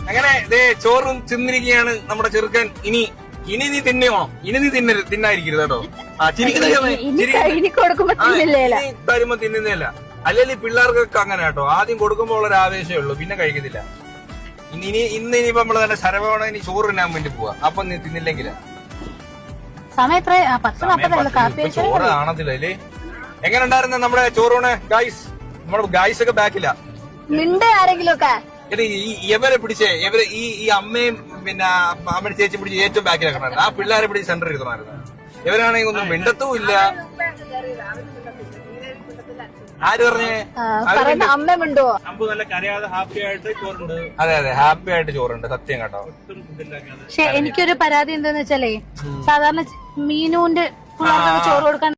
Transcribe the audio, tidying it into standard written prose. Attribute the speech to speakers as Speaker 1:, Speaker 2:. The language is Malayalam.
Speaker 1: അങ്ങനെ ഇതേ ചോറും തിന്നിരിക്കുകയാണ് നമ്മുടെ ചെറുക്കൻ. ഇനി നീ തിന്നോ? ഇനി നീ തിന്നായിരിക്കരുത് കേട്ടോ. തരുമ്പോ തിന്നുന്നില്ല. അല്ലെങ്കിൽ പിള്ളേർക്കൊക്കെ അങ്ങനെ കേട്ടോ, ആദ്യം കൊടുക്കുമ്പോൾ ഉള്ള ഒരു ആവേശമേ ഉള്ളൂ, പിന്നെ കഴിക്കത്തില്ല. ഇനിയിപ്പോ നമ്മള് തന്നെ ശരവണ ഇനി ചോറ് തിന്നാൻ വേണ്ടി പോവാ. അപ്പൊ നീ തിന്നില്ലെങ്കില ചോറ് കാണത്തില്ല അല്ലേ? എങ്ങനെ ഉണ്ടായിരുന്നു നമ്മുടെ ചോറൂണ് ഗായ്സ്? നമ്മുടെ ഗായ്സ് ഒക്കെ ബാക്കില്ല. ഇവരെ പിടിച്ചേ, ഈ അമ്മയും പിന്നെ അമ്മയുടെ ചേച്ചി പിടിച്ച് ഏറ്റവും ബാക്കിലാക്കണമായിരുന്നു. ആ പിള്ളേരെ പിടിച്ച് സെന്റർ എടുക്കണമായിരുന്നു. ഇവരാണെങ്കിൽ ഒന്നും മിണ്ടത്തും ഇല്ല. ആര് പറഞ്ഞേ? അമ്പു നല്ല കരയാതെ ഹാപ്പി ആയിട്ട് ചോറുണ്ട്. അതെ ഹാപ്പി ആയിട്ട് ചോറുണ്ട്, സത്യം കേട്ടോ.
Speaker 2: പക്ഷെ എനിക്കൊരു പരാതി എന്താന്ന് വെച്ചാലേ, സാധാരണ മീനുവിന്റെ പിള്ളേർക്ക് ചോറ് കൊടുക്കാൻ